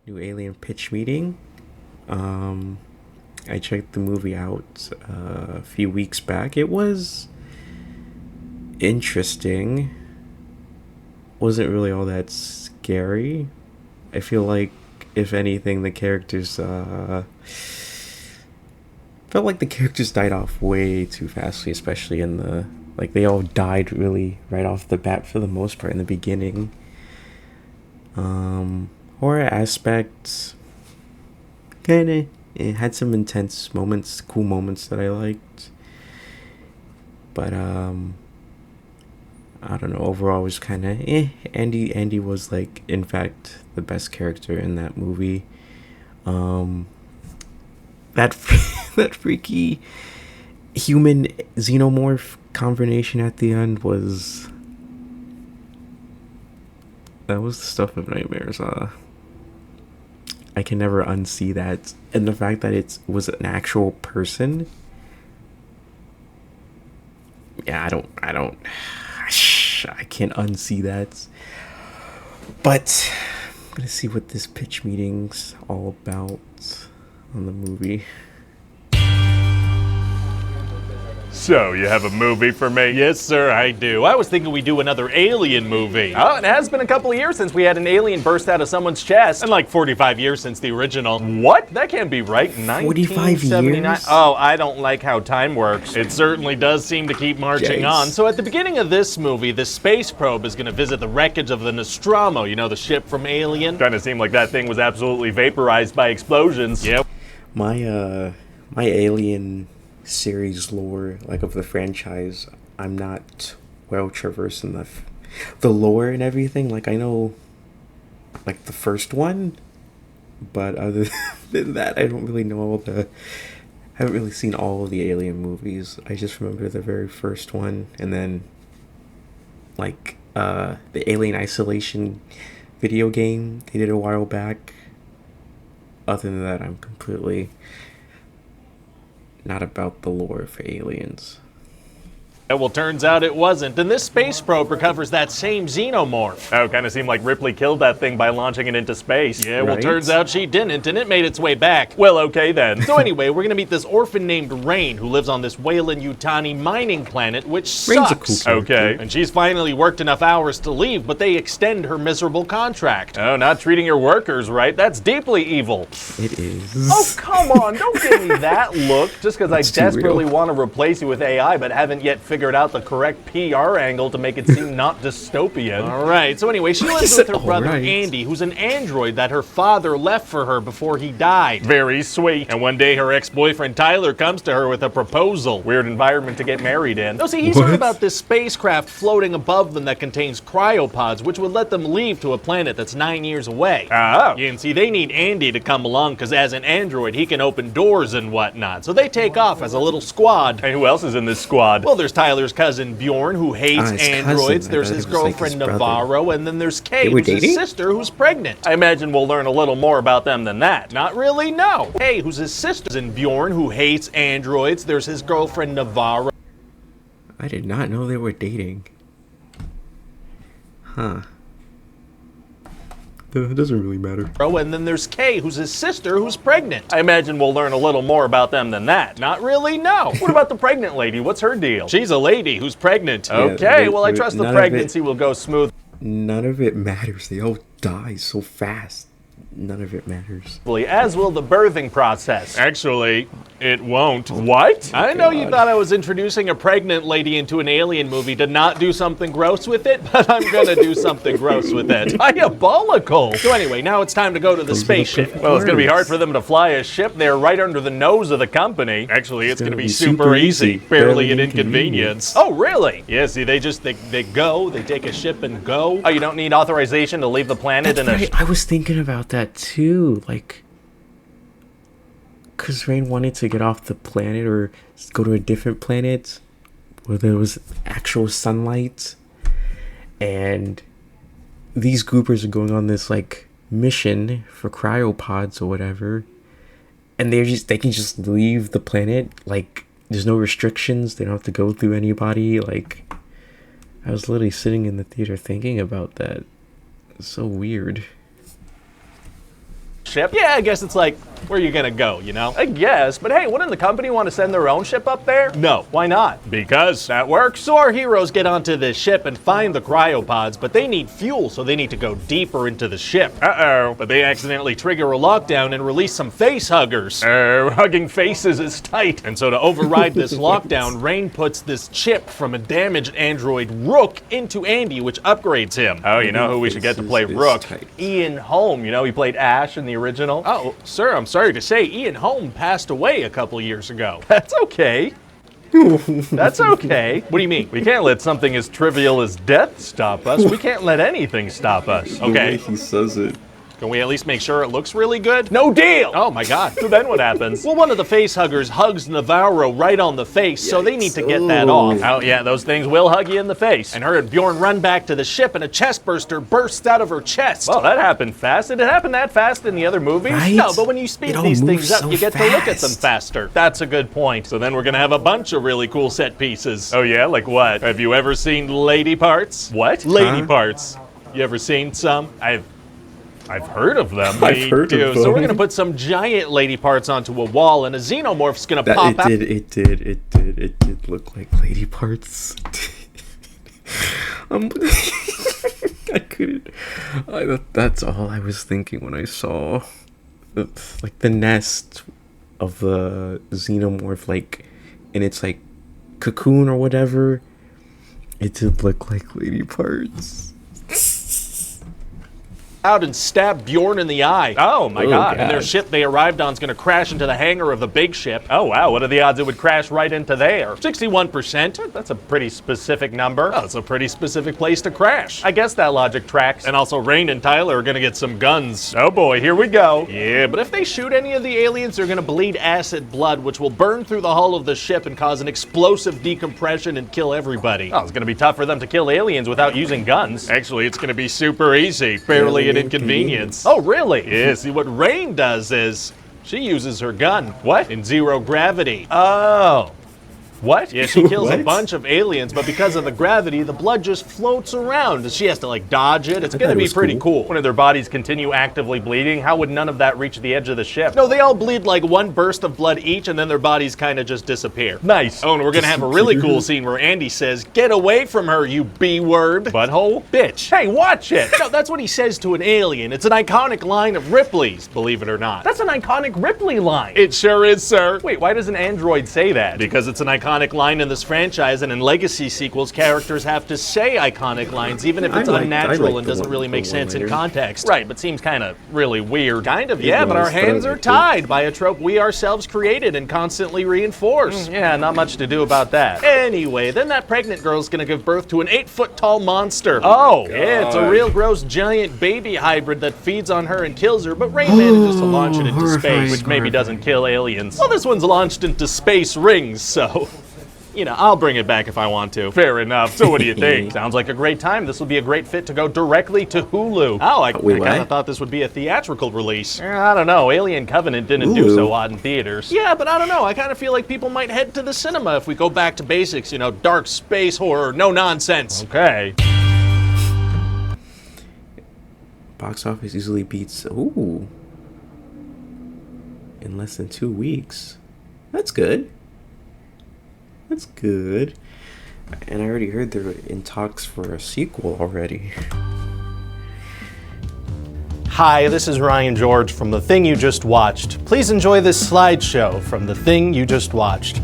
new Alien pitch meeting. I checked the movie out a few weeks back. It was interesting. Wasn't really all that scary. I feel like, if anything, the characters felt like the characters died off way too fastly, especially in the they all died really right off the bat for the most part in the beginning. Horror aspects, kind of, it had some intense moments, cool moments that I liked, but I don't know, overall it was kind of Andy was in fact the best character in that movie. That that freaky human xenomorph combination at the end was the stuff of nightmares. I can never unsee that, and the fact that it was an actual person. Yeah, I can't unsee that. But I'm gonna see what this pitch meeting's all about on the movie. So, you have a movie for me? Yes, sir, I do. I was thinking we'd do another Alien movie. Oh, it has been a couple of years since we had an alien burst out of someone's chest. And like 45 years since the original. What? That can't be right. 45 years? Oh, I don't like how time works. It certainly does seem to keep marching Jeez. on. So at the beginning of this movie, the space probe is going to visit the wreckage of the Nostromo, the ship from Alien. Kind of seemed like that thing was absolutely vaporized by explosions. Yep. My Alien series lore, of the franchise, I'm not well traversed in the lore and everything. I know the first one, but other than that, I don't really know haven't really seen all of the Alien movies. I just remember the very first one, and then the Alien Isolation video game they did a while back. Other than that, I'm completely not about the lore for aliens. Well, turns out it wasn't. And this space probe recovers that same xenomorph. Oh, kind of seemed like Ripley killed that thing by launching it into space. Yeah, well, Right? turns out she didn't, and it made its way back. Well, okay then. So anyway, we're gonna meet this orphan named Rain, who lives on this Weyland-Yutani mining planet, which Rain's a sucks. cool character. Okay. And she's finally worked enough hours to leave, but they extend her miserable contract. Oh, not treating your workers right. That's deeply evil. It is. Oh, come on. Don't give me that look just because I That's too desperately real. want to replace you with AI but haven't yet figured out the correct PR angle to make it seem not dystopian. All right, so anyway, she lives He with said, her brother "All right." Andy, who's an android that her father left for her before he died. Very sweet. And one day her ex-boyfriend Tyler comes to her with a proposal. Weird environment to get married in. No, see, he's heard What? about this spacecraft floating above them that contains cryopods, which would let them leave to a planet that's 9 years away. Oh. Yeah, and see, they need Andy to come along because as an android, he can open doors and whatnot. So they take off as a little squad. Hey, who else is in this squad? Well, there's Tyler's cousin Bjorn, who hates his androids. cousin. I There's thought his it was, his girlfriend brother. Navarro, and then there's Kay, They were who's his dating? sister, who's pregnant. I imagine we'll learn a little more about them than that. Not really, no. Hey, who's his sister? And Bjorn, who hates androids. There's his girlfriend Navarro. I did not know they were dating. Huh. It doesn't really matter. And then there's Kay, who's his sister, who's pregnant. I imagine we'll learn a little more about them than that. Not really, no. What about the pregnant lady? What's her deal? She's a lady who's pregnant. Okay, they- well, I trust the none of it- pregnancy will go smooth. None of it matters. They all die so fast. None of it matters. As will the birthing process. Actually, it won't. What? I know you God. thought I was introducing a pregnant lady into an alien movie to not do something gross with it, but I'm gonna do something gross with it. Diabolical. So anyway, now it's time to go to the Those are the spaceship. perfect Well, it's gonna be words. hard for them to fly a ship there right under the nose of the company. Actually, it's gonna be super super easy. easy. Barely an Barely inconvenience. Oh, really? Yeah, see, they go, they take a ship and go. Oh, you don't need authorization to leave the planet That's in a... right. I was thinking about that too. Because Rain wanted to get off the planet or go to a different planet where there was actual sunlight. And these groupers are going on this mission for cryopods or whatever. And they can just leave the planet. There's no restrictions. They don't have to go through anybody. I was literally sitting in the theater thinking about that. It's so weird. ship. Yeah, I guess it's like, where are you gonna go, you know? I guess, but hey, wouldn't the company want to send their own ship up there? No. Why not? Because that works. So our heroes get onto this ship and find the cryopods, but they need fuel, so they need to go deeper into the ship. Uh-oh. But they accidentally trigger a lockdown and release some face huggers. Oh, hugging faces is tight. And so to override this lockdown, Rain puts this chip from a damaged android Rook into Andy, which upgrades him. Oh, you know who we should get to play Rook? Ian Holm. You know, he played Ash in the original. Oh, sir, I'm sorry to say, Ian Holm passed away a couple years ago. That's okay. That's okay. What do you mean? We can't let something as trivial as death stop us. We can't let anything stop us. The way Okay. he says it. Can we at least make sure it looks really good? No deal! Oh my god. So then what happens? Well, one of the face huggers hugs Navarro right on the face, so they need to get that off. Oh yeah, those things will hug you in the face. And her and Bjorn run back to the ship, and a chest burster bursts out of her chest. Well, that happened fast. Did it happen that fast in the other movies? Right? No, but when you speed It all these things moves up, so you get to look at them fast. faster. That's a good point. So then we're gonna have a bunch of really cool set pieces. Oh yeah, like what? Have you ever seen lady parts? What? Lady Huh? parts. You ever seen some? I've heard of them. I've heard Do. of So we're them. gonna put some giant lady parts onto a wall, and a xenomorph's gonna That pop out. it did look like lady parts. I couldn't. That's all I was thinking when I saw, like the nest of the xenomorph, like in its like cocoon or whatever. It did look like lady parts. Out and stab Bjorn in the eye. Oh my Oh, god. And their God. ship they arrived on is going to crash into the hangar of the big ship. Oh wow, what are the odds it would crash right into there? 61%. That's a pretty specific number. Oh, it's a pretty specific place to crash. I guess that logic tracks. And also, Rain and Tyler are going to get some guns. Oh boy, here we go. Yeah, but if they shoot any of the aliens, they're going to bleed acid blood, which will burn through the hull of the ship and cause an explosive decompression and kill everybody. Oh, it's gonna be tough for them to kill aliens without using guns. Actually, it's going to be super easy. Barely an Barely inconvenience. Oh really? Yeah, see, what Rain does is she uses her gun. What? In zero gravity. Oh. What? Yeah, she kills a What? bunch of aliens, but because of the gravity, the blood just floats around. She has to, like, dodge it. It's I gonna thought it be was pretty cool. cool. When their bodies continue actively bleeding, how would none of that reach the edge of the ship? No, they all bleed like one burst of blood each, and then their bodies kind of just disappear. Nice. Oh, and we're gonna have a really cool scene where Andy says, "Get away from her, you B-word." Butthole? Bitch. Hey, watch it! No, that's what he says to an alien. It's an iconic line of Ripley's, believe it or not. That's an iconic Ripley line. It sure is, sir. Wait, why does an android say that? Because it's an iconic line in this franchise, and in Legacy sequels, characters have to say iconic lines, even if it's I like unnatural and the doesn't one- really the make sense in one-liner. context. Right, but seems kind of really weird. Kind of, It yeah, but our was, but I hands are liked it. tied by a trope we ourselves created and constantly reinforce. Yeah, not much to do about that. Anyway, then that pregnant girl's gonna give birth to an 8-foot tall monster. Oh, Yeah, it's a God. real gross giant baby hybrid that feeds on her and kills her, but Rain manages to launch it into horrifying. space. which maybe doesn't kill aliens. Well, this one's launched into space rings, so, you know, I'll bring it back if I want to. Fair enough. So what do you think? Sounds like a great time. This will be a great fit to go directly to Hulu. Oh, I Wait, kind of what? thought this would be a theatrical release. I don't know. Alien Covenant didn't do Hulu. so hot in theaters. Yeah, but I don't know. I kind of feel like people might head to the cinema if we go back to basics, you know, dark space horror, no nonsense. Okay. Box office easily beats. Ooh. In less than 2 weeks. That's good. That's good. And I already heard they're in talks for a sequel already. Hi, this is Ryan George from The Thing You Just Watched. Please enjoy this slideshow from The Thing You Just Watched.